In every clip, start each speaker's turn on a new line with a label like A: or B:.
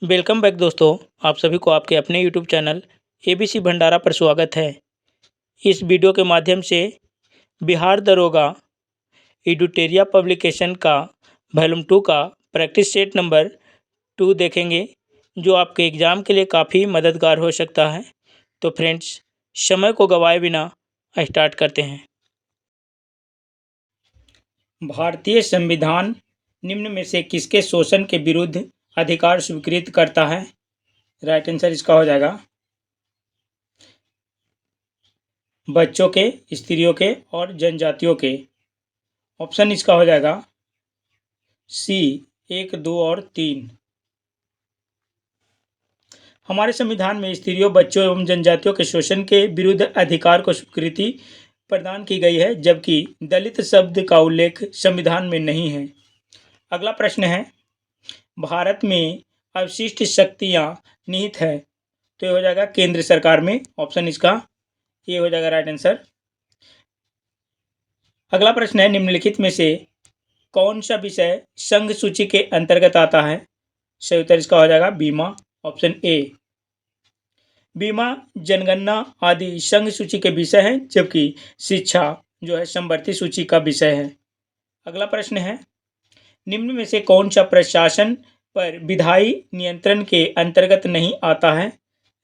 A: Welcome back दोस्तों। आप सभी को आपके अपने यूट्यूब चैनल एबीसी भंडारा पर स्वागत है। इस वीडियो के माध्यम से बिहार दरोगा एडुटेरिया पब्लिकेशन का वॉल्यूम 2 का प्रैक्टिस सेट नंबर 2 देखेंगे, जो आपके एग्ज़ाम के लिए काफ़ी मददगार हो सकता है। तो फ्रेंड्स, समय को गंवाए बिना स्टार्ट करते हैं। भारतीय संविधान निम्न में से किसके शोषण के विरुद्ध अधिकार स्वीकृत करता है? राइट आंसर इसका हो जाएगा बच्चों के, स्त्रियों के और जनजातियों के। ऑप्शन इसका हो जाएगा सी 1, 2 और 3। हमारे संविधान में स्त्रियों, बच्चों एवं जनजातियों के शोषण के विरुद्ध अधिकार को स्वीकृति प्रदान की गई है, जबकि दलित शब्द का उल्लेख संविधान में नहीं है। अगला प्रश्न है, भारत में अवशिष्ट शक्तियां निहित है, तो ये हो जाएगा केंद्र सरकार में। ऑप्शन इसका ये हो जाएगा राइट आंसर। अगला प्रश्न है, निम्नलिखित में से कौन सा विषय संघ सूची के अंतर्गत आता है? सही उत्तर इसका हो जाएगा बीमा। Option A. बीमा, जनगणना आदि संघ सूची के विषय हैं, जबकि शिक्षा जो है समवर्ती सूची का विषय है। अगला प्रश्न है, निम्न में से कौन सा प्रशासन पर विधायी नियंत्रण के अंतर्गत नहीं आता है?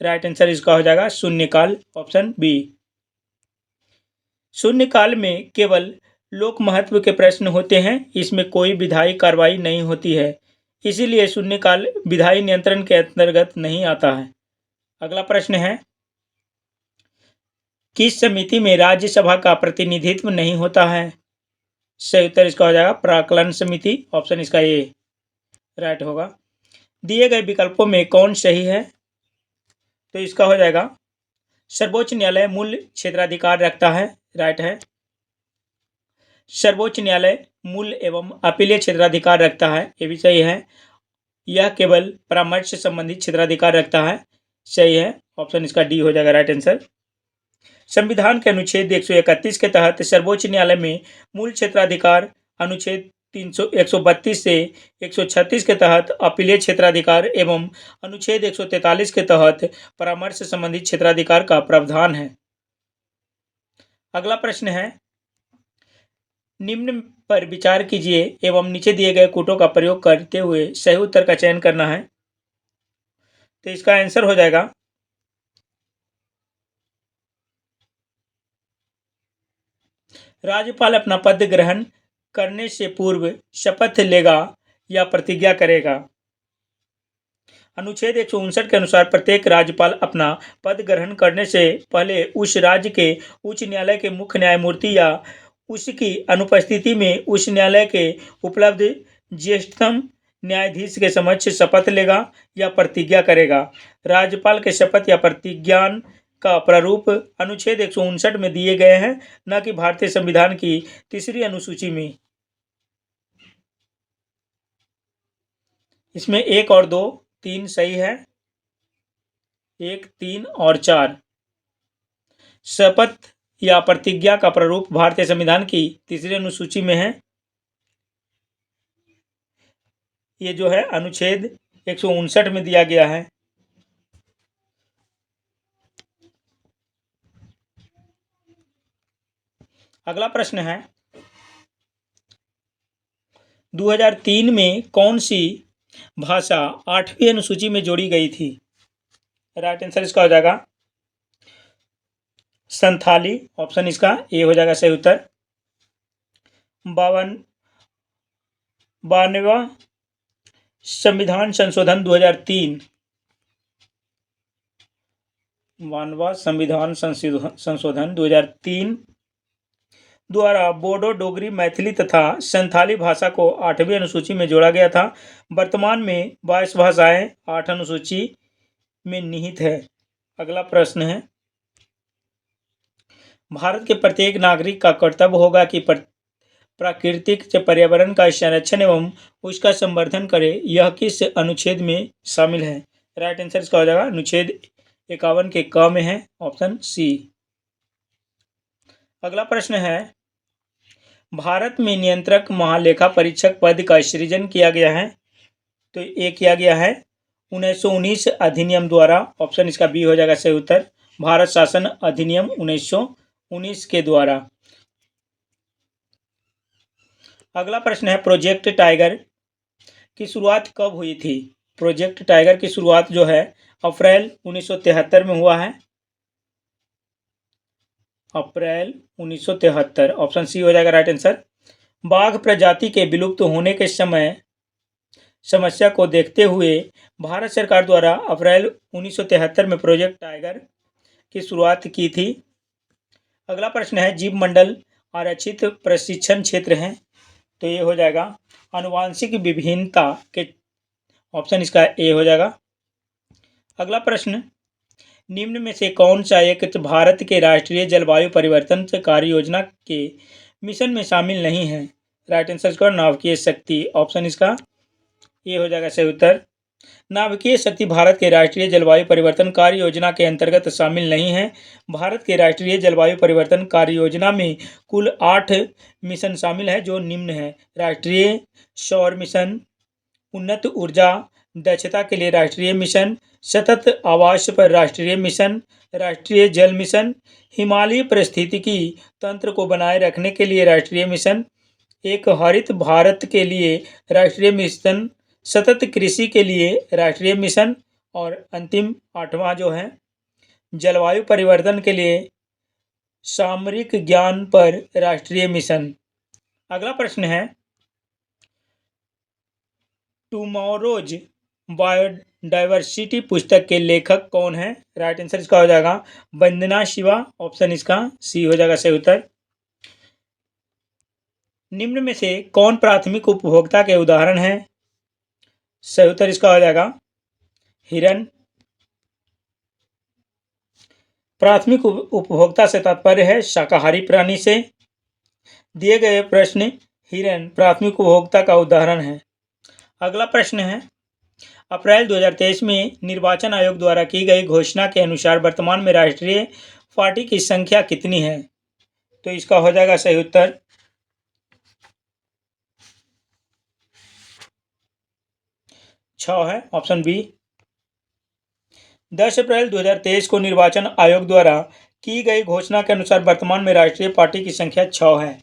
A: राइट आंसर इसका हो जाएगा शून्यकाल। Option B. शून्यकाल में केवल लोक महत्व के प्रश्न होते हैं, इसमें कोई विधायी कार्रवाई नहीं होती है, इसीलिए शून्यकाल विधायी नियंत्रण के अंतर्गत नहीं आता है। अगला प्रश्न है, किस समिति में राज्यसभा का प्रतिनिधित्व नहीं होता है? सही उत्तर इसका हो जाएगा प्राक्कलन समिति। ऑप्शन इसका ए राइट होगा। दिए गए विकल्पों में कौन सही है? तो इसका हो जाएगा सर्वोच्च न्यायालय मूल क्षेत्राधिकार रखता है, राइट है। सर्वोच्च न्यायालय मूल एवं अपीलीय क्षेत्राधिकार रखता है, ये भी सही है। यह केवल परामर्श से संबंधित क्षेत्राधिकार रखता है, सही है। ऑप्शन इसका डी हो जाएगा राइट आंसर। संविधान के अनुच्छेद 131 के तहत सर्वोच्च न्यायालय में मूल क्षेत्राधिकार, अनुच्छेद 132 से 136 के तहत अपीलीय क्षेत्राधिकार एवं अनुच्छेद 143 के तहत परामर्श संबंधित क्षेत्राधिकार का प्रावधान है। अगला प्रश्न है, निम्न पर विचार कीजिए एवं नीचे दिए गए कूटों का प्रयोग करते हुए सही उत्तर का चयन करना है। तो इसका आंसर हो जाएगा राज्यपाल अपना पद ग्रहण करने से पूर्व शपथ लेगा या प्रतिज्ञा करेगा। अनुच्छेद 159 के अनुसार प्रत्येक राज्यपाल अपना पद ग्रहण करने से पहले उस राज्य के उच्च न्यायालय के मुख्य न्यायमूर्ति या उसकी अनुपस्थिति में उस न्यायालय के उपलब्ध ज्येष्ठतम न्यायाधीश के समक्ष शपथ लेगा या प्रतिज्ञा करेगा। राज्यपाल के शपथ या प्रतिज्ञान का प्रारूप अनुच्छेद 159 में दिए गए हैं, न कि भारतीय संविधान की 3री अनुसूची में। इसमें 1 और 2, 3 सही है। 1, 3 और 4 शपथ या प्रतिज्ञा का प्रारूप भारतीय संविधान की 3री अनुसूची में है। ये जो है अनुच्छेद 159 में दिया गया है। अगला प्रश्न है, 2003 में कौन सी भाषा 8वीं अनुसूची में जोड़ी गई थी? राइट आंसर इसका हो जाएगा संथाली। ऑप्शन इसका ए हो जाएगा सही उत्तर। 52वां संविधान संशोधन 2003, 52वां संविधान संशोधन 2003 द्वारा बोडो, डोगरी, मैथिली तथा संथाली भाषा को 8वीं अनुसूची में जोड़ा गया था। वर्तमान में 22 भाषाएं 8 अनुसूची में निहित है। अगला प्रश्न है, भारत के प्रत्येक नागरिक का कर्तव्य होगा कि प्राकृतिक पर्यावरण का संरक्षण एवं उसका संवर्धन करे, यह किस अनुच्छेद में शामिल है? राइट आंसर इसका हो जाएगा अनुच्छेद 51 के क में है। Option C. अगला प्रश्न है, भारत में नियंत्रक महालेखा परीक्षक पद का सृजन किया गया है, तो ये किया गया है 1919 अधिनियम द्वारा। ऑप्शन इसका बी हो जाएगा सही उत्तर। भारत शासन अधिनियम 1919 के द्वारा। अगला प्रश्न है प्रोजेक्ट टाइगर की शुरुआत कब हुई थी? प्रोजेक्ट टाइगर की शुरुआत जो है अप्रैल 1973 में हुआ है। अप्रैल 1973, ऑप्शन सी हो जाएगा राइट आंसर। बाघ प्रजाति के विलुप्त होने के समय समस्या को देखते हुए भारत सरकार द्वारा अप्रैल 1973 में प्रोजेक्ट टाइगर की शुरुआत की थी। अगला प्रश्न है जीव मंडल आरक्षित प्रशिक्षण क्षेत्र है, तो ये हो जाएगा आनुवांशिक विभिन्नता के। ऑप्शन इसका ए हो जाएगा। अगला प्रश्न, निम्न में से कौन सा एक भारत के राष्ट्रीय जलवायु परिवर्तन कार्य योजना के मिशन में शामिल नहीं है? राइट आंसर इसका नाभिकीय शक्ति। ऑप्शन इसका ये हो जाएगा सही उत्तर। नाभिकीय शक्ति भारत के राष्ट्रीय जलवायु परिवर्तन कार्य योजना के अंतर्गत शामिल नहीं है। भारत के राष्ट्रीय जलवायु परिवर्तन कार्य योजना में कुल 8 मिशन शामिल है जो निम्न है। राष्ट्रीय सौर मिशन, उन्नत ऊर्जा दक्षता के लिए राष्ट्रीय मिशन, सतत आवास पर राष्ट्रीय मिशन, राष्ट्रीय जल मिशन, हिमालय पारिस्थितिकी तंत्र को बनाए रखने के लिए राष्ट्रीय मिशन, एक हरित भारत के लिए राष्ट्रीय मिशन, सतत कृषि के लिए राष्ट्रीय मिशन और अंतिम 8वां जो है जलवायु परिवर्तन के लिए सामरिक ज्ञान पर राष्ट्रीय मिशन। अगला प्रश्न है टुमारोज बायोडाइवर्सिटी पुस्तक के लेखक कौन है? राइट आंसर इसका हो जाएगा वंदना शिवा। ऑप्शन इसका सी हो जाएगा सही उत्तर। निम्न में से कौन प्राथमिक उपभोक्ता के उदाहरण है? सही उत्तर इसका हो जाएगा हिरन। प्राथमिक उपभोक्ता से तात्पर्य है शाकाहारी प्राणी से। दिए गए प्रश्न हिरन प्राथमिक उपभोक्ता का उदाहरण है। अगला प्रश्न है अप्रैल 2023 में निर्वाचन आयोग द्वारा की गई घोषणा के अनुसार वर्तमान में राष्ट्रीय पार्टी की संख्या कितनी है? तो इसका हो जाएगा सही उत्तर 6 है। Option B. 10 अप्रैल 2023 को निर्वाचन आयोग द्वारा की गई घोषणा के अनुसार वर्तमान में राष्ट्रीय पार्टी की संख्या 6 है।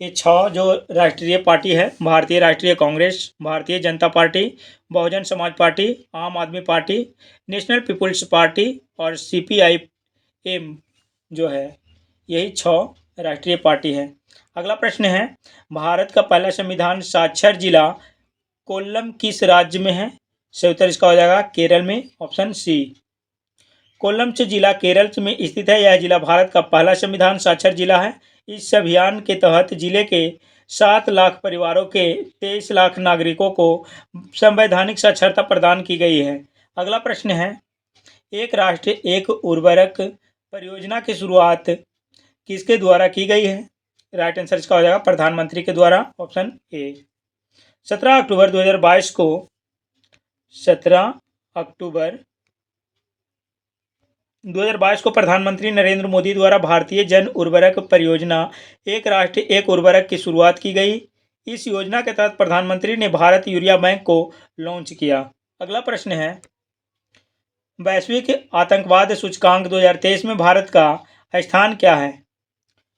A: ये 6 जो राष्ट्रीय पार्टी है भारतीय राष्ट्रीय कांग्रेस, भारतीय जनता पार्टी, बहुजन समाज पार्टी, आम आदमी पार्टी, नेशनल पीपुल्स पार्टी और CPIM जो है यही 6 राष्ट्रीय पार्टी है। अगला प्रश्न है भारत का पहला संविधान साक्षर जिला कोल्लम किस राज्य में है? सही उत्तर इसका हो जाएगा केरल में। Option C. कोल्लम जिला केरल में स्थित है। यह जिला भारत का पहला संविधान साक्षर जिला है। इस अभियान के तहत जिले के 7 लाख परिवारों के 23 लाख नागरिकों को संवैधानिक साक्षरता प्रदान की गई है। अगला प्रश्न है एक राष्ट्र एक उर्वरक परियोजना की शुरुआत किसके द्वारा की गई है? राइट आंसर इसका हो जाएगा प्रधानमंत्री के द्वारा। Option A. 17 अक्टूबर 2022 को 17 अक्टूबर 2022 को प्रधानमंत्री नरेंद्र मोदी द्वारा भारतीय जन उर्वरक परियोजना एक राष्ट्र एक उर्वरक की शुरुआत की गई। इस योजना के तहत प्रधानमंत्री ने भारत यूरिया बैंक को लॉन्च किया। अगला प्रश्न है वैश्विक आतंकवाद सूचकांक 2023 में भारत का स्थान क्या है?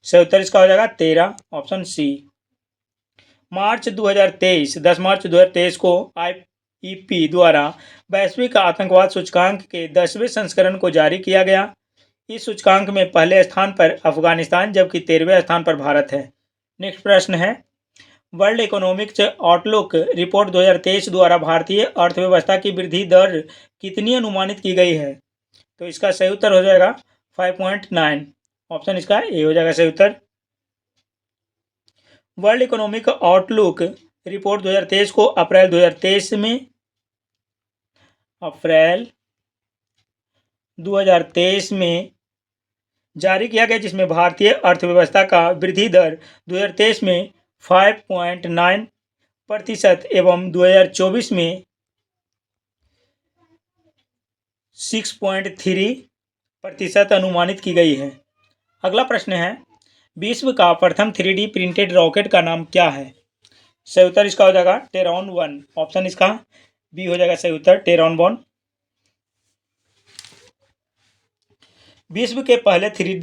A: सही उत्तर इसका हो जाएगा 13। Option C. 10 मार्च 2023 को IEP द्वारा वैश्विक आतंकवाद सूचकांक के 10वें संस्करण को जारी किया गया। इस सूचकांक में पहले स्थान पर अफगानिस्तान जबकि 13वें स्थान पर भारत है। नेक्स्ट प्रश्न है वर्ल्ड इकोनॉमिक आउटलुक रिपोर्ट 2023 द्वारा भारतीय अर्थव्यवस्था की वृद्धि दर कितनी अनुमानित की गई है? तो इसका सही उत्तर हो जाएगा 5.9। ऑप्शन इसका ए हो जाएगा सही उत्तर। वर्ल्ड इकोनॉमिक आउटलुक रिपोर्ट 2023 को अप्रैल 2023 में जारी किया गया, जिसमें भारतीय अर्थव्यवस्था का वृद्धि दर 2023 में 5.9% एवं 2024 में 6.3% अनुमानित की गई है। अगला प्रश्न है विश्व का प्रथम 3D प्रिंटेड रॉकेट का नाम क्या है? सही उत्तर इसका हो जाएगा टेरॉन 1। ऑप्शन इसका बी हो जाएगा सही उत्तर, टेरॉनबॉन। विश्व के पहले three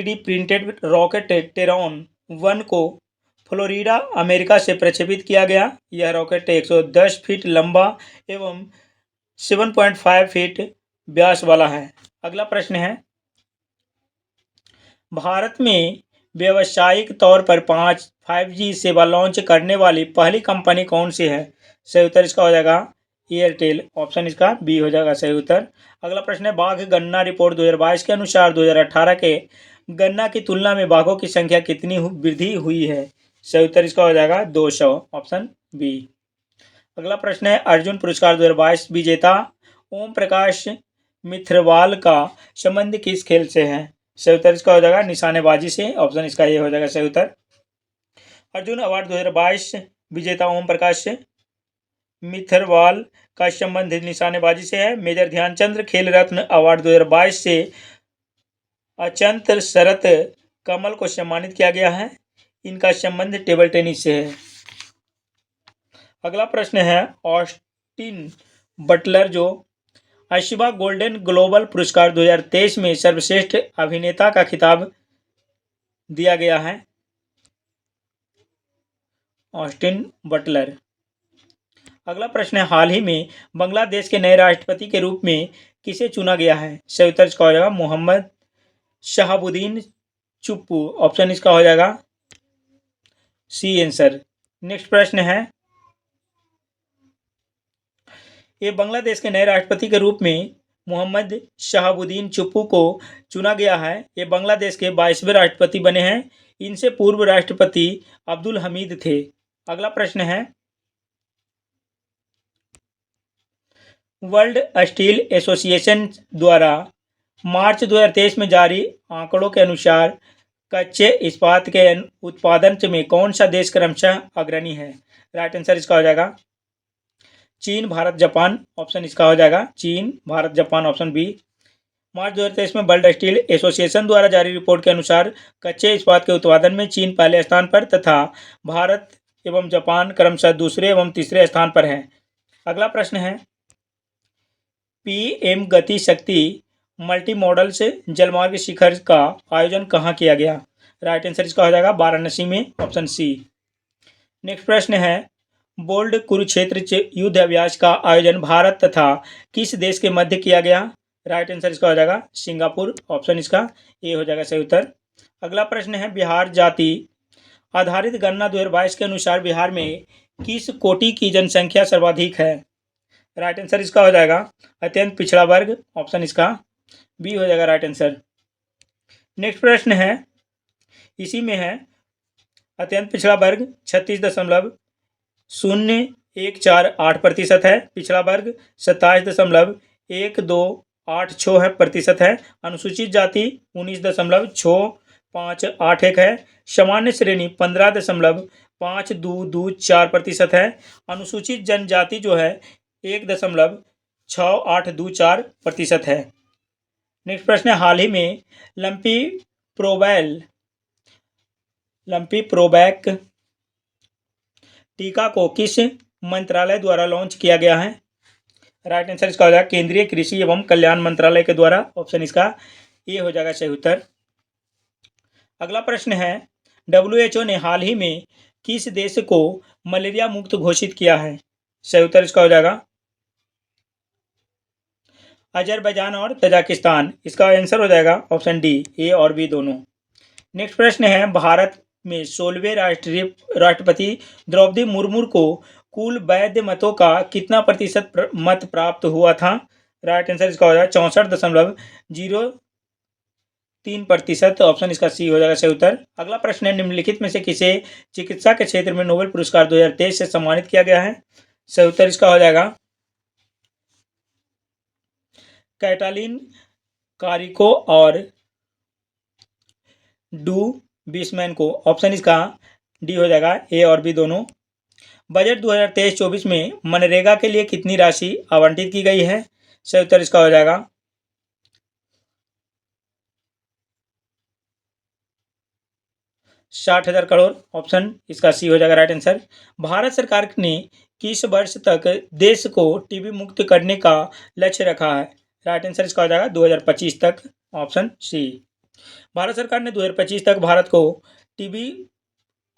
A: D printed rocket Terran 1 को फ्लोरिडा, अमेरिका से प्रक्षेपित किया गया। यह रॉकेट 110 फीट लंबा एवं 7.5 फीट व्यास वाला है। अगला प्रश्न है, भारत में व्यावसायिक तौर पर 5G सेवा लॉन्च करने वाली पहली कंपनी कौन सी है? सही उत्तर इसका हो जाएगा एयरटेल। ऑप्शन इसका बी हो जाएगा सही उत्तर। अगला प्रश्न है, बाघ गणना रिपोर्ट 2022 के अनुसार 2018 के गणना की तुलना में बाघों की संख्या कितनी वृद्धि हुई है? सही उत्तर इसका हो जाएगा 200। Option B. अगला प्रश्न है, अर्जुन पुरस्कार 2022 विजेता ओम प्रकाश मिथरवाल का संबंध किस खेल से है? सही उत्तर इसका हो जाएगा निशानेबाजी से। ऑप्शन इसका ये हो जाएगा सही उत्तर। अर्जुन अवार्ड 2022 विजेता ओम प्रकाश मिथरवाल का संबंध निशानेबाजी से है। मेजर ध्यानचंद खेल रत्न अवार्ड 2022 से अचंत शरत कमल को सम्मानित किया गया है। इनका संबंध टेबल टेनिस से है। अगला प्रश्न है, ऑस्टिन बटलर जो आशिबा गोल्डन ग्लोबल पुरस्कार 2023 में सर्वश्रेष्ठ अभिनेता का खिताब दिया गया है। Austin Butler. अगला प्रश्न है, हाल ही में बांग्लादेश के नए राष्ट्रपति के रूप में किसे चुना गया है? सही उत्तर इसका हो जाएगा मोहम्मद शहाबुद्दीन चुप्पू। ऑप्शन इसका हो जाएगा सी आंसर। नेक्स्ट प्रश्न है, ये बांग्लादेश के नए राष्ट्रपति के रूप में मोहम्मद शहाबुद्दीन चुप्पू को चुना गया है। ये बांग्लादेश के 22वें राष्ट्रपति बने हैं। इनसे पूर्व राष्ट्रपति अब्दुल हमीद थे। अगला प्रश्न है, वर्ल्ड स्टील एसोसिएशन द्वारा मार्च 2023 में जारी आंकड़ों के अनुसार कच्चे इस्पात के उत्पादन में कौन सा देश क्रमशः अग्रणी है? राइट आंसर इसका हो जाएगा चीन, भारत, जापान। ऑप्शन इसका हो जाएगा चीन, भारत, जापान। Option B. मार्च 2023 में वर्ल्ड स्टील एसोसिएशन द्वारा जारी रिपोर्ट के अनुसार कच्चे इस्पात के उत्पादन में चीन पहले स्थान पर तथा भारत एवं जापान क्रमशः दूसरे एवं तीसरे स्थान पर है। अगला प्रश्न है, पीएम गति शक्ति मल्टी मॉडल से जलमार्ग शिखर का आयोजन कहाँ किया गया? राइट आंसर इसका हो जाएगा वाराणसी में। Option C. नेक्स्ट प्रश्न है, बोल्ड कुरुक्षेत्र युद्ध अभ्यास का आयोजन भारत तथा किस देश के मध्य किया गया? राइट आंसर इसका हो जाएगा सिंगापुर। ऑप्शन इसका ए हो जाएगा सही उत्तर। अगला प्रश्न है, बिहार जाति आधारित गणना 2022 के अनुसार बिहार में किस कोटि की जनसंख्या सर्वाधिक है? राइट आंसर इसका हो जाएगा अत्यंत पिछड़ा वर्ग। ऑप्शन इसका बी हो जाएगा राइट आंसर। नेक्स्ट प्रश्न है, इसी में है, अत्यंत पिछड़ा वर्ग 36.0148% है। पिछड़ा वर्ग 27.1286% है। अनुसूचित जाति 19.6581 है। सामान्य श्रेणी 15.5224% है। अनुसूचित जनजाति जो है 1.6824% है। नेक्स्ट प्रश्न है, हाल ही में लंपी प्रोबैक टीका को किस मंत्रालय द्वारा लॉन्च किया गया है? राइट आंसर इसका हो जाएगा केंद्रीय कृषि एवं कल्याण मंत्रालय के द्वारा। ऑप्शन इसका ये हो जाएगा सही उत्तर। अगला प्रश्न है, WHO ने हाल ही में किस देश को मलेरिया मुक्त घोषित किया है? सही उत्तर इसका हो जाएगा अजरबैजान और तजाकिस्तान। इसका आंसर हो जाएगा ऑप्शन डी, ए और बी दोनों। नेक्स्ट प्रश्न है, भारत में 16वें राष्ट्रपति द्रौपदी मुर्मू को कुल वैध मतों का कितना प्रतिशत मत प्राप्त हुआ था? राइट आंसर इसका हो जाएगा 64.03%। ऑप्शन इसका सी हो जाएगा सही उत्तर। अगला प्रश्न है, निम्नलिखित में से किसे चिकित्सा के क्षेत्र में नोबेल पुरस्कार 2023 से सम्मानित किया गया है? सही उत्तर इसका हो जाएगा कैटालिन कारिको और डू बीसमैन को। ऑप्शन इसका डी हो जाएगा ए और बी दोनों। बजट 2023-24 में मनरेगा के लिए कितनी राशि आवंटित की गई है? सही उत्तर इसका हो जाएगा 60,000 करोड़। ऑप्शन इसका सी हो जाएगा राइट आंसर। भारत सरकार ने किस वर्ष तक देश को टीबी मुक्त करने का लक्ष्य रखा है? राइट आंसर इसका हो जाएगा 2025 तक, ऑप्शन सी। भारत सरकार ने 2025 तक भारत को टीबी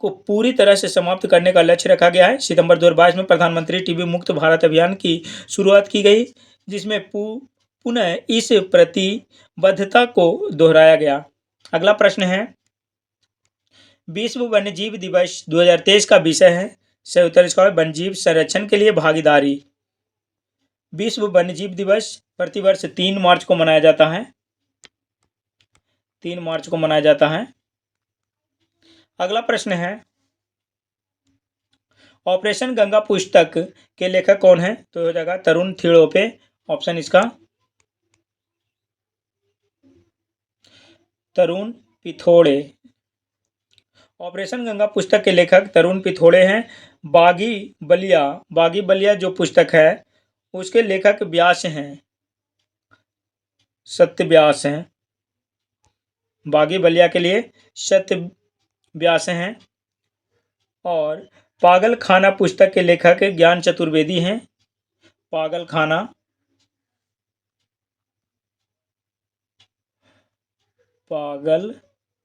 A: को पूरी तरह से समाप्त करने का लक्ष्य रखा गया है। सितंबर 2022 में प्रधानमंत्री टीबी मुक्त भारत अभियान की शुरुआत की गई, जिसमें पुनः इस प्रतिबद्धता को दोहराया गया। अगला प्रश्न है, विश्व वन्यजीव दिवस 2023 का विषय है। सही उत्तर इसका है वन्यजीव संरक्षण के लिए भागीदारी। विश्व वन्यजीव दिवस प्रतिवर्ष 3 मार्च को मनाया जाता है। 3 मार्च को मनाया जाता है। अगला प्रश्न है, ऑपरेशन गंगा पुस्तक के लेखक कौन है? तो हो जाएगा तरुण थिड़ोपे, ऑप्शन इसका तरुण पिथोड़े। ऑपरेशन गंगा पुस्तक के लेखक तरुण पिथोड़े हैं। बागी बलिया जो पुस्तक है उसके लेखक व्यास हैं, सत्य व्यास हैं। बागी बलिया के लिए सत्य व्यास हैं। और पागल खाना पुस्तक के लेखक ज्ञान चतुर्वेदी हैं। पागल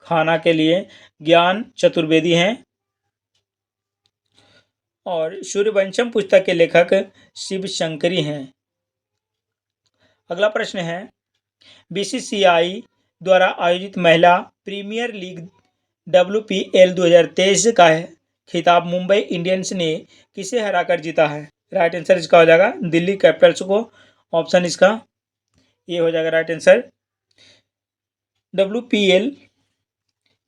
A: खाना के लिए ज्ञान चतुर्वेदी हैं। और सूर्यवंशम पुस्तक के लेखक शिव शंकरी हैं। अगला प्रश्न है, बीसीसीआई द्वारा आयोजित महिला प्रीमियर लीग WPL 2023 का खिताब मुंबई इंडियंस ने किसे हराकर जीता है? राइट आंसर इसका हो जाएगा दिल्ली कैपिटल्स को, ऑप्शन इसका ये हो जाएगा राइट आंसर। WPL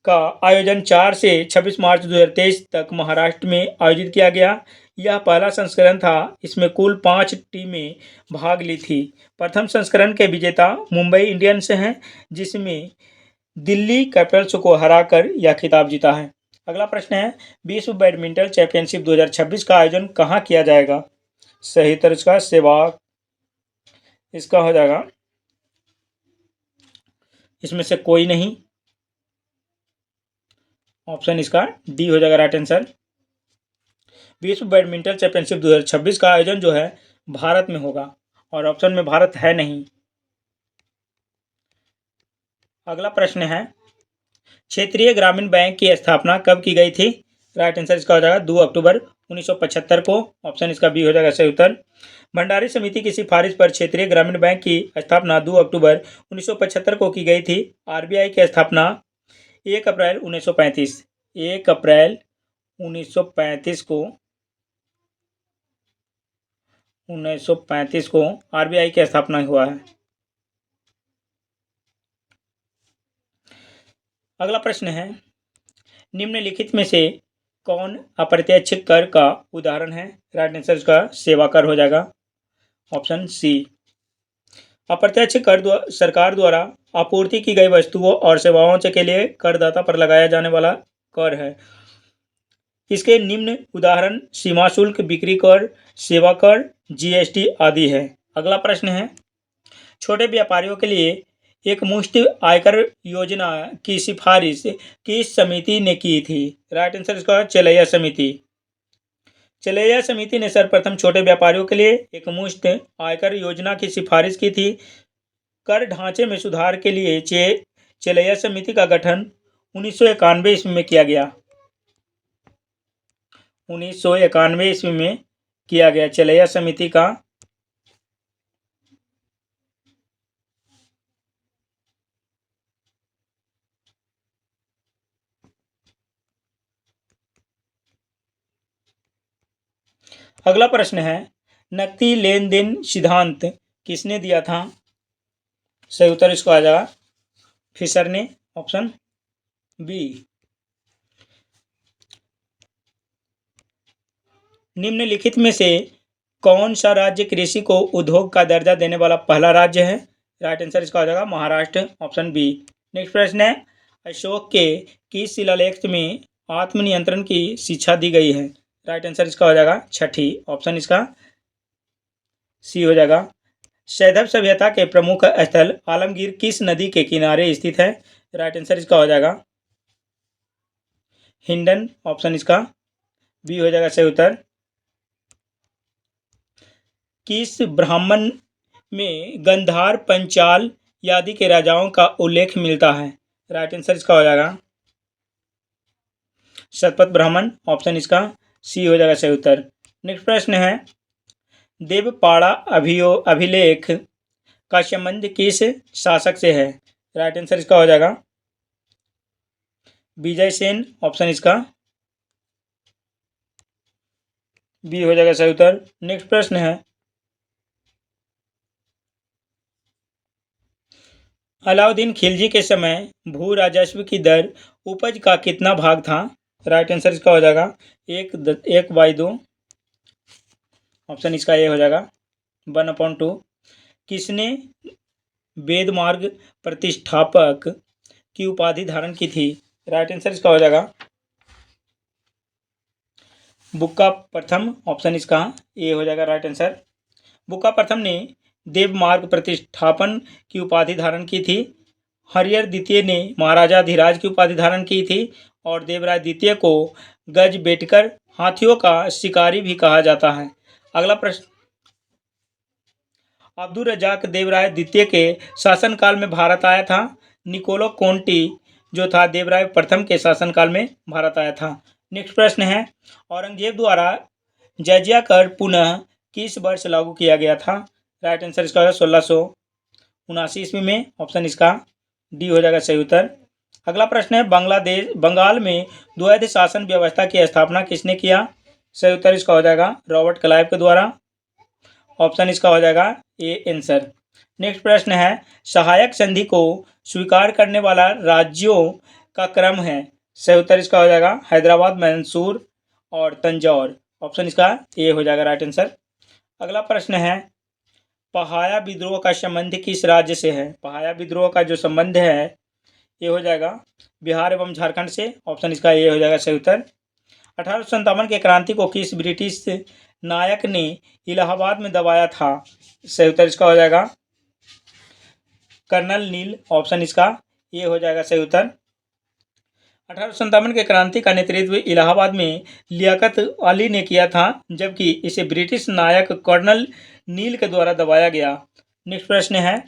A: का आयोजन 4 से 26 मार्च 2023 तक महाराष्ट्र में आयोजित किया गया। यह पहला संस्करण था। इसमें कुल 5 टीमें भाग ली थी। प्रथम संस्करण के विजेता मुंबई इंडियंस हैं, जिसमें दिल्ली कैपिटल्स को हराकर यह खिताब जीता है। अगला प्रश्न है, विश्व बैडमिंटन चैंपियनशिप 2026 का आयोजन कहाँ किया जाएगा? सही उत्तर इसका सेवाग, इसका हो जाएगा इसमें से कोई नहीं, ऑप्शन इसका डी हो जाएगा राइट आंसर। विश्व बैडमिंटन चैंपियनशिप 2026 का आयोजन जो है भारत में होगा, और ऑप्शन में भारत है नहीं। अगला प्रश्न है, क्षेत्रीय ग्रामीण बैंक की स्थापना कब की गई थी? राइट आंसर इसका हो जाएगा 2 अक्टूबर 1975 को, ऑप्शन इसका बी हो जाएगा सही उत्तर। भंडारी समिति की सिफारिश पर क्षेत्रीय ग्रामीण बैंक की स्थापना 2 अक्टूबर 1975 को की गई थी। आरबीआई की स्थापना 1 अप्रैल 1935 को आरबीआई की स्थापना हुआ है। अगला प्रश्न है, निम्नलिखित में से कौन अप्रत्यक्ष कर का उदाहरण है? राइट आंसर इसका सेवा कर हो जाएगा, ऑप्शन सी। अप्रत्यक्ष कर सरकार द्वारा आपूर्ति की गई वस्तुओं और सेवाओं के लिए करदाता पर लगाया जाने वाला कर है। इसके निम्न उदाहरण सीमा शुल्क, बिक्री कर, सेवा कर, जीएसटी आदि है। अगला प्रश्न है, छोटे व्यापारियों के लिए एक मुश्त आयकर योजना की सिफारिश किस समिति ने की थी? राइट आंसर इसका चलैया समिति। चलैया समिति ने सर्वप्रथम छोटे व्यापारियों के लिए एक मुश्त आयकर योजना की सिफारिश की थी। कर ढांचे में सुधार के लिए चलैया समिति का गठन 1991 ईस्वी में किया गया। 1991 ईस्वी में किया गया चलैया समिति का। अगला प्रश्न है, नकदी लेन देन सिद्धांत किसने दिया था? सही उत्तर इसको आ जाएगा फिशर ने, ऑप्शन बी। निम्नलिखित में से कौन सा राज्य कृषि को उद्योग का दर्जा देने वाला पहला राज्य है? राइट आंसर इसका हो जाएगा महाराष्ट्र, ऑप्शन बी। नेक्स्ट प्रश्न है, अशोक के किस शिलालेख में आत्मनियंत्रण की शिक्षा दी गई है? राइट आंसर इसका हो जाएगा छठी, ऑप्शन इसका सी हो जाएगा। सैंधव सभ्यता के प्रमुख स्थल आलमगीर किस नदी के किनारे स्थित है? राइट आंसर इसका हो जाएगा हिंडन, ऑप्शन इसका बी हो जाएगा सही उत्तर। किस ब्राह्मण में गंधार पंचाल आदि के राजाओं का उल्लेख मिलता है? राइट आंसर इसका हो जाएगा शतपथ ब्राह्मण। ऑप्शन इसका सी हो जाएगा सही उत्तर। नेक्स्ट प्रश्न है, देवपाड़ा अभिलेख का संबंध किस शासक से है? राइट आंसर इसका हो जाएगा विजय सेन। ऑप्शन इसका बी हो जाएगा सही उत्तर। नेक्स्ट प्रश्न है, अलाउद्दीन खिलजी के समय भू राजस्व की दर उपज का कितना भाग था? राइट आंसर इसका हो जाएगा 1/2। ऑप्शन इसका ए हो जाएगा 1/2। किसने वेदमार्ग प्रतिष्ठापक की उपाधि धारण की थी? राइट आंसर इसका हो जाएगा बुक्का प्रथम। ऑप्शन इसका ए हो जाएगा राइट आंसर। बुक्का प्रथम ने देवमार्ग प्रतिष्ठापन की उपाधि धारण की थी। हरिहर द्वितीय ने महाराजा धीराज की उपाधि धारण की थी और देवराय द्वितीय को गजबेटकर हाथियों का शिकारी भी कहा जाता है। अगला प्रश्न, अब्दुल रजाक देवराय द्वितीय के शासनकाल में भारत आया था। निकोलो कोंटी जो था देवराय प्रथम के शासनकाल में भारत आया था। नेक्स्ट प्रश्न है, औरंगजेब द्वारा जजिया कर पुनः किस वर्ष लागू किया गया था? राइट आंसर इसका होगा 1679 ईस्वी में। ऑप्शन इसका डी हो जाएगा सही उत्तर। अगला प्रश्न है, बंगाल में द्वैध शासन व्यवस्था की स्थापना किसने किया? सही उत्तर इसका हो जाएगा रॉबर्ट क्लाइव के द्वारा। ऑप्शन इसका हो जाएगा ए आंसर। नेक्स्ट प्रश्न है, सहायक संधि को स्वीकार करने वाला राज्यों का क्रम है। सही उत्तर इसका हो जाएगा हैदराबाद, मैसूर और तंजौर। ऑप्शन इसका ए हो जाएगा राइट आंसर। अगला प्रश्न है, पहाया विद्रोह का संबंध किस राज्य से है? पहाया विद्रोह का जो संबंध है ये हो जाएगा बिहार एवं झारखंड से। ऑप्शन इसका ए हो जाएगा सही उत्तर। 1857 के क्रांति को किस ब्रिटिश नायक ने इलाहाबाद में दबाया था? सही उत्तर इसका हो जाएगा कर्नल नील। ऑप्शन इसका ए हो जाएगा सही उत्तर। 1857 के क्रांति का नेतृत्व इलाहाबाद में लियाकत अली ने किया था, जबकि इसे ब्रिटिश नायक कर्नल नील के द्वारा दबाया गया। नेक्स्ट प्रश्न है,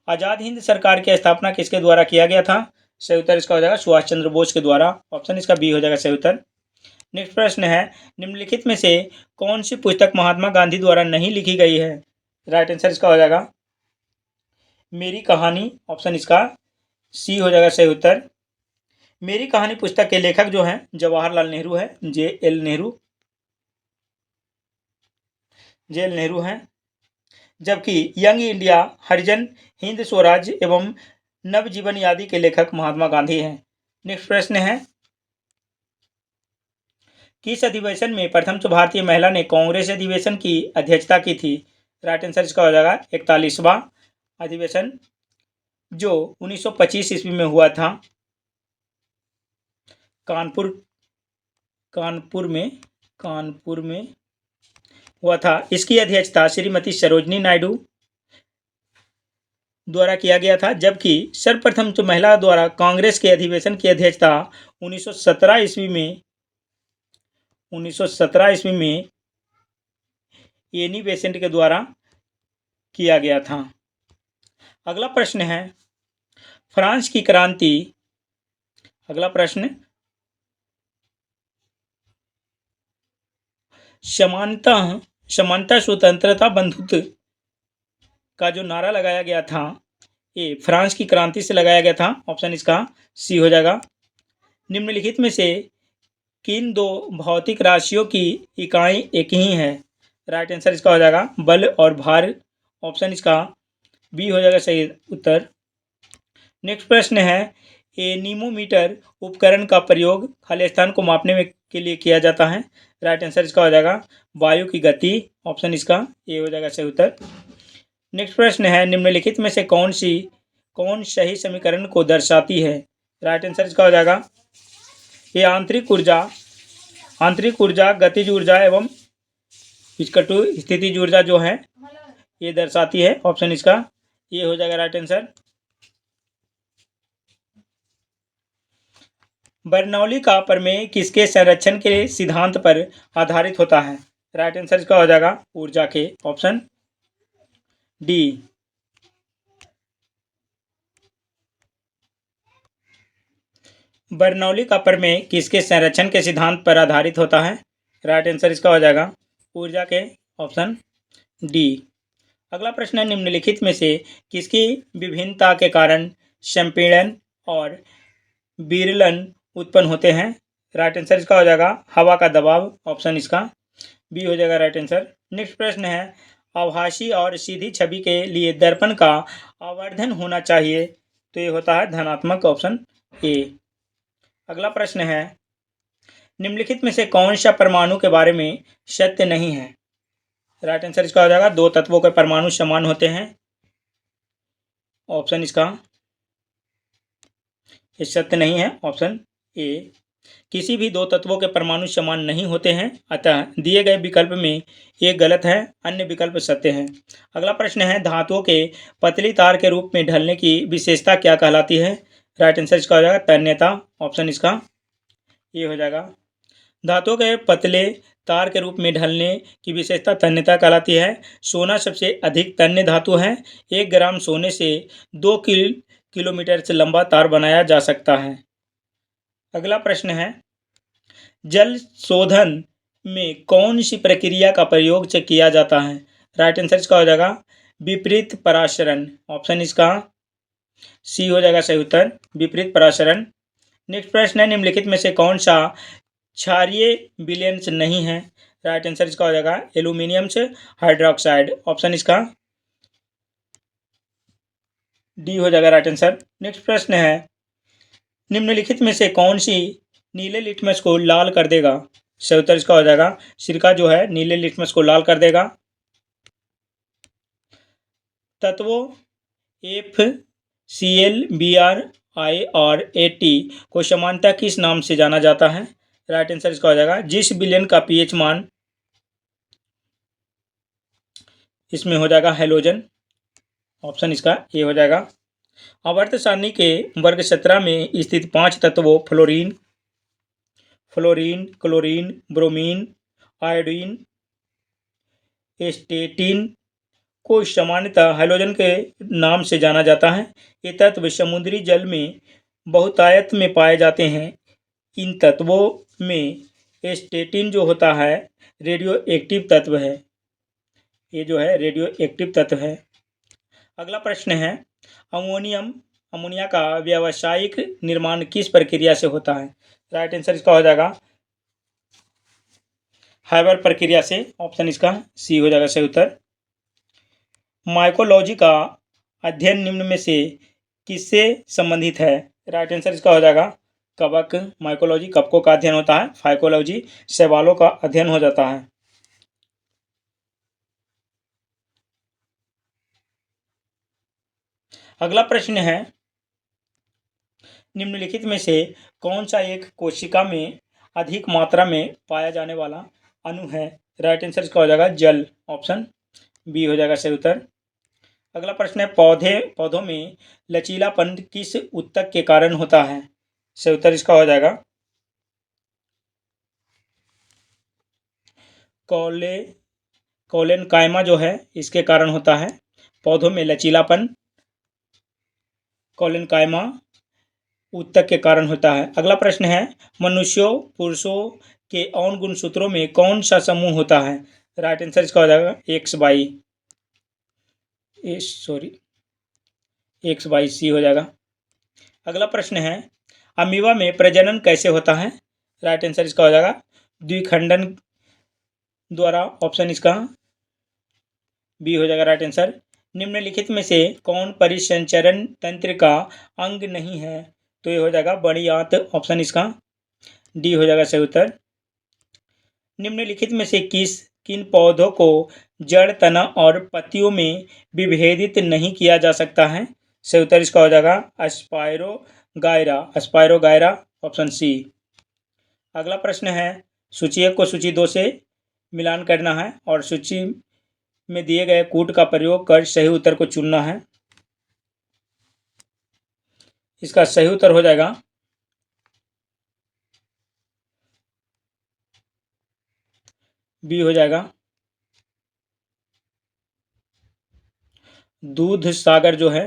A: आज़ाद हिंद सरकार की स्थापना किसके द्वारा किया गया था? सही उत्तर इसका हो जाएगा सुभाष चंद्र बोस के द्वारा। ऑप्शन इसका बी हो जाएगा सही उत्तर। नेक्स्ट प्रश्न है, निम्नलिखित में से कौन सी पुस्तक महात्मा गांधी द्वारा नहीं लिखी गई है? राइट आंसर इसका हो जाएगा मेरी कहानी। ऑप्शन इसका सी हो जाएगा सही उत्तर। मेरी कहानी पुस्तक के लेखक जो हैं जवाहरलाल नेहरू है, जे.एल. नेहरू हैं, जबकि यंग इंडिया, हरिजन, हिंद स्वराज एवं नवजीवन आदि के लेखक महात्मा गांधी हैं। नेक्स्ट प्रश्न है, किस अधिवेशन में प्रथम भारतीय महिला ने कांग्रेस अधिवेशन की अध्यक्षता की थी? राइट आंसर इसका हो जाएगा 41वां अधिवेशन जो 1925 ईस्वी में हुआ था कानपुर में हुआ था। इसकी अध्यक्षता श्रीमती सरोजनी नायडू द्वारा किया गया था, जबकि सर्वप्रथम जो महिला द्वारा कांग्रेस के अधिवेशन की अध्यक्षता 1917 ईस्वी में एनी बेसेंट के द्वारा किया गया था। अगला प्रश्न है, फ्रांस की क्रांति। अगला प्रश्न, समानता स्वतंत्रता बंधुत्व का जो नारा लगाया गया था ये फ्रांस की क्रांति से लगाया गया था। ऑप्शन इसका सी हो जाएगा। निम्नलिखित में से किन दो भौतिक राशियों की इकाई एक ही है? राइट आंसर इसका हो जाएगा बल और भार। ऑप्शन इसका बी हो जाएगा सही उत्तर। नेक्स्ट प्रश्न है, एनीमोमीटर उपकरण का प्रयोग खाली स्थान को मापने के लिए किया जाता है। राइट आंसर इसका हो जाएगा वायु की गति। ऑप्शन इसका ए हो जाएगा सही उत्तर। नेक्स्ट प्रश्न है, निम्नलिखित में से कौन सही समीकरण को दर्शाती है? राइट आंसर इसका हो जाएगा ये आंतरिक ऊर्जा, गतिज ऊर्जा एवं विस्कटु स्थितिज ऊर्जा जो है ये दर्शाती है। ऑप्शन इसका ये हो जाएगा राइट आंसर। बर्नौली का प्रमेय किसके संरक्षण के सिद्धांत पर आधारित होता है? राइट आंसर इसका हो जाएगा ऊर्जा के, ऑप्शन डी। बर्नौली का प्रमेय किसके संरक्षण के सिद्धांत पर आधारित होता है? राइट आंसर इसका हो जाएगा ऊर्जा के, ऑप्शन डी। अगला प्रश्न है, निम्नलिखित में से किसकी विभिन्नता के कारण संपीड़न और विरलन उत्पन्न होते हैं? राइट आंसर इसका हो जाएगा हवा का दबाव, ऑप्शन इसका बी हो जाएगा राइट आंसर। नेक्स्ट प्रश्न है, आभासी और सीधी छवि के लिए दर्पण का आवर्धन होना चाहिए, तो ये होता है धनात्मक, ऑप्शन ए। अगला प्रश्न है, निम्नलिखित में से कौन सा परमाणु के बारे में सत्य नहीं है? राइट आंसर इसका हो जाएगा दो तत्वों के परमाणु समान होते हैं, ऑप्शन इसका ये सत्य नहीं है, ऑप्शन ए। किसी भी दो तत्वों के परमाणु समान नहीं होते हैं, अतः दिए गए विकल्प में एक गलत है, अन्य विकल्प सत्य है। अगला प्रश्न है, धातुओं के पतली तार के रूप में ढलने की विशेषता क्या कहलाती है? राइट आंसर इसका हो जाएगा तन्यता, ऑप्शन इसका ये हो जाएगा। धातुओं के पतले तार के रूप में ढलने की विशेषता तन्यता कहलाती है। सोना सबसे अधिक तन्य धातु है। 1 ग्राम सोने से 2 किलोमीटर से लंबा तार बनाया जा सकता है। अगला प्रश्न है, जल शोधन में कौन सी प्रक्रिया का प्रयोग से किया जाता है? राइट आंसर इसका हो जाएगा विपरीत परासरण, ऑप्शन इसका सी हो जाएगा सही उत्तर, विपरीत परासरण। नेक्स्ट प्रश्न है, निम्नलिखित में से कौन सा क्षारीय विलयन नहीं है? राइट आंसर इसका हो जाएगा एल्यूमिनियम से हाइड्रोक्साइड, ऑप्शन इसका डी हो जाएगा राइट आंसर। नेक्स्ट प्रश्न है, निम्नलिखित में से कौन सी नीले लिटमस को लाल कर देगा? सही उत्तर इसका हो जाएगा सिरका जो है नीले लिटमस को लाल कर देगा। तत्वों FCl, Br, I और At को समानता किस नाम से जाना जाता है? राइट आंसर इसका हो जाएगा जिस विलयन का pH मान इसमें हो जाएगा हेलोजन, ऑप्शन इसका ए हो जाएगा। आवर्त सारणी के वर्ग 17 में स्थित 5 तत्वों फ्लोरीन, क्लोरीन, ब्रोमीन, आयोडीन, एस्टेटिन को सामान्यतः हैलोजन के नाम से जाना जाता है। ये तत्व समुद्री जल में बहुतायत में पाए जाते हैं। इन तत्वों में एस्टेटिन जो होता है रेडियो एक्टिव तत्व है, ये जो है रेडियो एक्टिव तत्व है। अगला प्रश्न है, अमोनिया का व्यावसायिक निर्माण किस प्रक्रिया से होता है? राइट आंसर इसका हो जाएगा हाइबर प्रक्रिया से, ऑप्शन इसका सी हो जाएगा सही उत्तर। माइकोलॉजी का अध्ययन निम्न में से किससे संबंधित है? राइट आंसर इसका हो जाएगा कवक, माइकोलॉजी कवकों का अध्ययन होता है। फाइकोलॉजी शैवालों का अध्ययन हो जाता है। अगला प्रश्न है, निम्नलिखित में से कौन सा एक कोशिका में अधिक मात्रा में पाया जाने वाला अणु है? राइट आंसर इसका हो जाएगा जल, ऑप्शन बी हो जाएगा सही उत्तर। अगला प्रश्न है, पौधों में लचीलापन किस ऊतक के कारण होता है? सही उत्तर इसका हो जाएगा कोलेनकाइमा जो है इसके कारण होता है। पौधों में लचीलापन कोलेनकाइमा ऊतक के कारण होता है। अगला प्रश्न है, मनुष्यों पुरुषों के यौन गुणसूत्रों में कौन सा समूह होता है? राइट आंसर इसका हो जाएगा XY, हो जाएगा। अगला प्रश्न है, अमीबा में प्रजनन कैसे होता है? राइट आंसर इसका हो जाएगा द्विखंडन द्वारा, ऑप्शन इसका बी हो जाएगा राइट आंसर। निम्नलिखित में से कौन परिसंचरण तंत्र का अंग नहीं है? तो ये हो जाएगा बड़ी आंत, ऑप्शन इसका डी हो जाएगा सही उत्तर। निम्नलिखित में से किन पौधों को जड़, तना और पत्तियों में विभेदित नहीं किया जा सकता है? सही उत्तर इसका हो जाएगा अस्पायरोगायरा, ऑप्शन सी। अगला प्रश्न है, सूची 1 को सूची 2 से मिलान करना है और सूची में दिए गए कूट का प्रयोग कर सही उत्तर को चुनना है। इसका सही उत्तर हो जाएगा बी हो जाएगा। दूध सागर जो है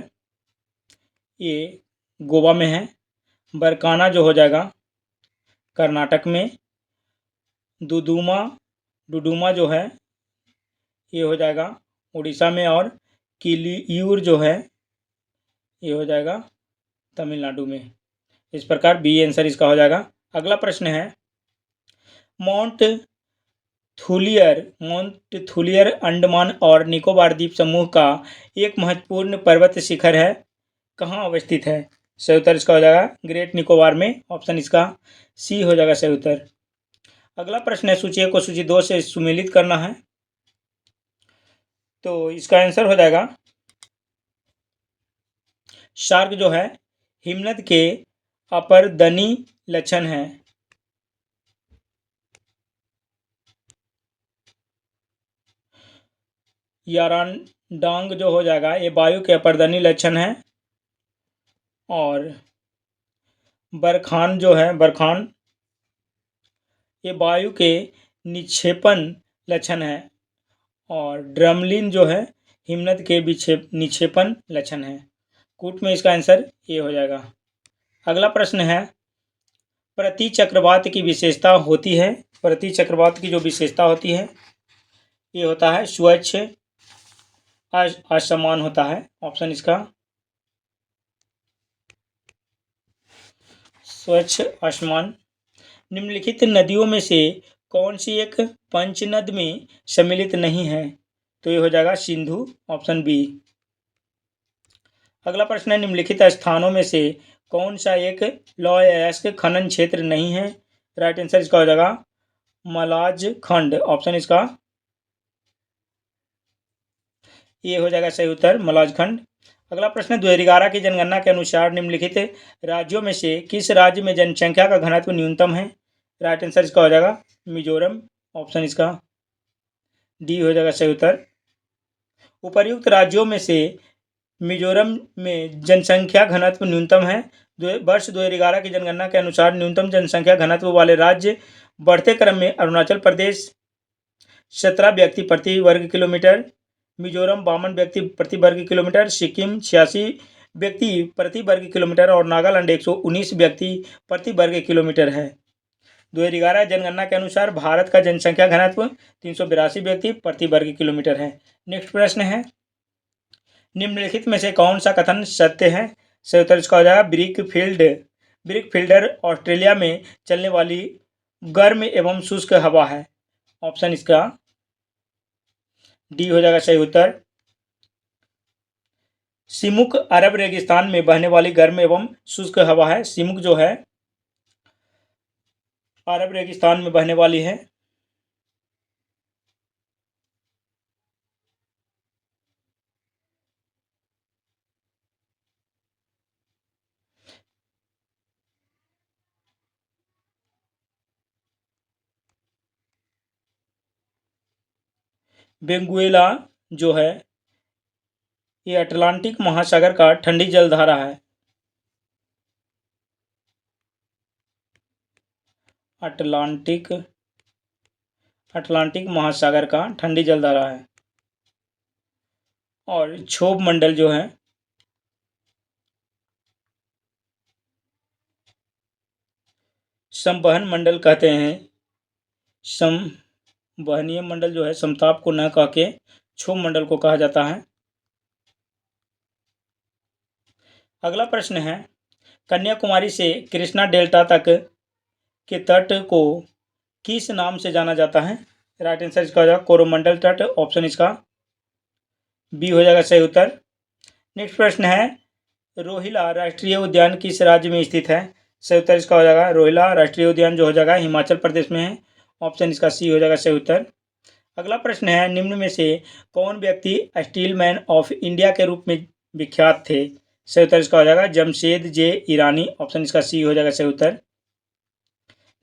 A: ये गोवा में है। बरकाना जो हो जाएगा कर्नाटक में। दुदुमा डुडुमा जो है ये हो जाएगा उड़ीसा में। और किलियूर जो है ये हो जाएगा तमिलनाडु में। इस प्रकार बी आंसर इसका हो जाएगा। अगला प्रश्न है माउंट थुलियर अंडमान और निकोबार द्वीप समूह का एक महत्वपूर्ण पर्वत शिखर है, कहाँ अवस्थित है? सही उत्तर इसका हो जाएगा ग्रेट निकोबार में। ऑप्शन इसका सी हो जाएगा सही उत्तर। अगला प्रश्न है सूची 1 को सूची 2 से सुमेलित करना है, तो इसका आंसर हो जाएगा शार्क जो है हिमनद के अपरदनी लक्षण है। यारांडांग जो हो जाएगा ये वायु के अपरदनी लक्षण है। और बरखान जो है बरखान ये वायु के निक्षेपण लक्षण है। और ड्रमलिन जो है हिमनद के निक्षेपण लक्षण है। कूट में इसका आंसर ये हो जाएगा। अगला प्रश्न है प्रति चक्रवात की विशेषता होती है। प्रति चक्रवात की जो विशेषता होती है ये होता है स्वच्छ असमान होता है। ऑप्शन इसका स्वच्छ असमान। निम्नलिखित नदियों में से कौन सी एक पंचनद में सम्मिलित नहीं है? तो ये हो जाएगा सिंधु। Option B. अगला प्रश्न है निम्नलिखित स्थानों में से कौन सा एक लौह अयस्क खनन क्षेत्र नहीं है? राइट आंसर इसका हो जाएगा मलाज खंड। ऑप्शन इसका ये हो जाएगा सही उत्तर मलाज खंड। अगला प्रश्न 2011 की जनगणना के अनुसार निम्नलिखित राज्यों में से किस राज्य में जनसंख्या का घनत्व न्यूनतम है? राइट आंसर इसका हो जाएगा मिजोरम। ऑप्शन इसका डी हो जाएगा सही उत्तर। उपर्युक्त राज्यों में से मिजोरम में जनसंख्या घनत्व न्यूनतम है। वर्ष 2011 की जनगणना के अनुसार न्यूनतम जनसंख्या घनत्व वाले राज्य बढ़ते क्रम में अरुणाचल प्रदेश 17 व्यक्ति प्रति वर्ग किलोमीटर, मिजोरम 52 व्यक्ति प्रति वर्ग किलोमीटर, सिक्किम 86 व्यक्ति प्रति वर्ग किलोमीटर और नागालैंड 119 व्यक्ति प्रति वर्ग किलोमीटर है। 2011 जनगणना के अनुसार भारत का जनसंख्या घनत्व 382 व्यक्ति प्रति वर्ग किलोमीटर है। नेक्स्ट प्रश्न है निम्नलिखित में से कौन सा कथन सत्य है? सही उत्तर इसका हो जाएगा ब्रिक फील्डर ऑस्ट्रेलिया में चलने वाली गर्म एवं शुष्क हवा है। ऑप्शन इसका डी हो जाएगा सही उत्तर। सिमुक अरब रेगिस्तान में बहने वाली गर्म एवं शुष्क हवा है। सिमुक जो है अरब रेगिस्तान में बहने वाली है। वेनेजुएला जो है ये अटलांटिक महासागर का ठंडी जलधारा है। अटलांटिक महासागर का ठंडी जलधारा है। और क्षोभ मंडल जो है संवहन मंडल कहते हैं। संवहनीय मंडल जो है समताप को न कह के क्षोभ मंडल को कहा जाता है। अगला प्रश्न है कन्याकुमारी से कृष्णा डेल्टा तक के तट को किस नाम से जाना जाता है? राइट आंसर इसका हो जाएगा कोरोमंडल तट। ऑप्शन इसका बी हो जाएगा सही उत्तर। नेक्स्ट प्रश्न है रोहिला राष्ट्रीय उद्यान किस राज्य में स्थित है? सही उत्तर इसका हो जाएगा रोहिला राष्ट्रीय उद्यान जो हो जाएगा हिमाचल प्रदेश में है। ऑप्शन इसका सी हो जाएगा सही उत्तर। अगला प्रश्न है निम्न में से कौन व्यक्ति स्टील मैन ऑफ इंडिया के रूप में विख्यात थे? सही उत्तर इसका हो जाएगा जमशेद जे ईरानी। ऑप्शन इसका सी हो जाएगा सही उत्तर।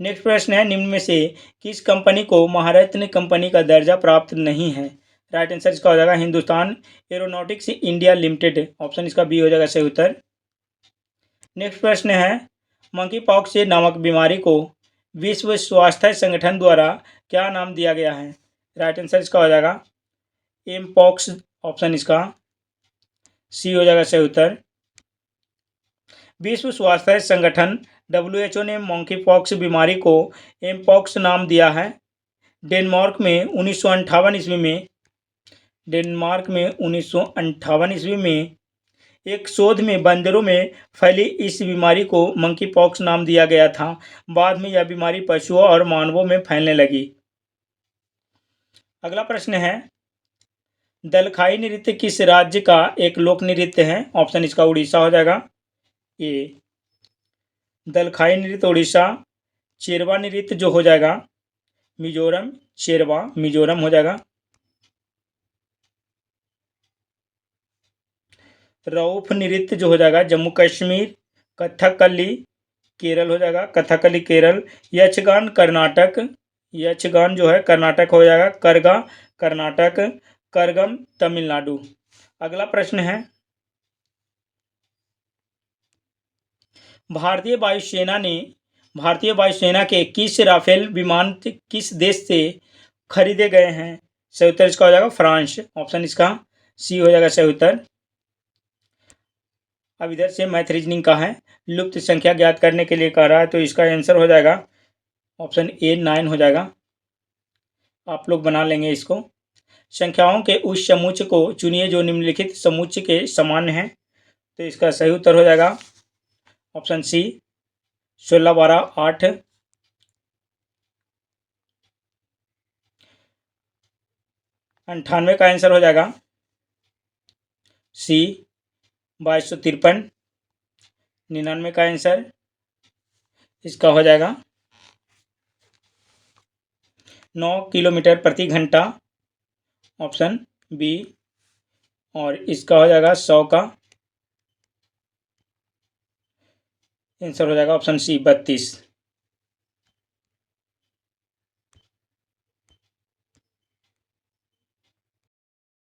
A: नेक्स्ट प्रश्न है निम्न में से किस कंपनी को महारत्न कंपनी का दर्जा प्राप्त नहीं है? राइट आंसर इसका हो जाएगा Hindustan aeronautics India limited. Option इसका बी हो जाएगा सही उत्तर। नेक्स्ट प्रश्न है मंकी पॉक्स नामक बीमारी को विश्व स्वास्थ्य संगठन द्वारा क्या नाम दिया गया है? राइट आंसर इसका हो जाएगा एम पॉक्स, ऑप्शन इसका सी हो जाएगा सही उत्तर। विश्व स्वास्थ्य संगठन WHO ने मंकी पॉक्स बीमारी को एम पॉक्स नाम दिया है। डेनमार्क में 1958 ईस्वी में एक शोध में बंदरों में फैली इस बीमारी को मंकी पॉक्स नाम दिया गया था। बाद में यह बीमारी पशुओं और मानवों में फैलने लगी। अगला प्रश्न है, दलखाई नृत्य किस राज्य का एक लोक नृत्य है? ऑप्शन इसका उड़ीसा हो जाएगा। ए दलखाई नृत्य उड़ीसा। चेरवा नृत्य जो हो जाएगा मिजोरम, चेरवा मिजोरम हो जाएगा। रऊफ नृत्य जो हो जाएगा जम्मू कश्मीर। कथकली केरल हो जाएगा, कथकली केरल। यक्षगान कर्नाटक, यक्षगान जो है कर्नाटक हो जाएगा। करगा कर्नाटक, करगम तमिलनाडु। अगला प्रश्न है, भारतीय वायुसेना के किस राफेल विमान किस देश से खरीदे गए हैं? सही उत्तर इसका हो जाएगा फ्रांस, ऑप्शन इसका सी हो जाएगा सही उत्तर। अब इधर से मैथ रीजनिंग का है, लुप्त संख्या ज्ञात करने के लिए कह रहा है, तो इसका आंसर हो जाएगा ऑप्शन ए 9 हो जाएगा। आप लोग बना लेंगे इसको। संख्याओं के उस समुच्चय को चुनिए जो निम्नलिखित समुच्चय के समान है, तो इसका सही उत्तर हो जाएगा ऑप्शन सी 16, 12, 8। 98 का आंसर हो जाएगा सी 2253। 99 का आंसर इसका हो जाएगा 9 किलोमीटर प्रति घंटा, ऑप्शन बी। और इसका हो जाएगा 100 का आंसर हो जाएगा ऑप्शन सी 32।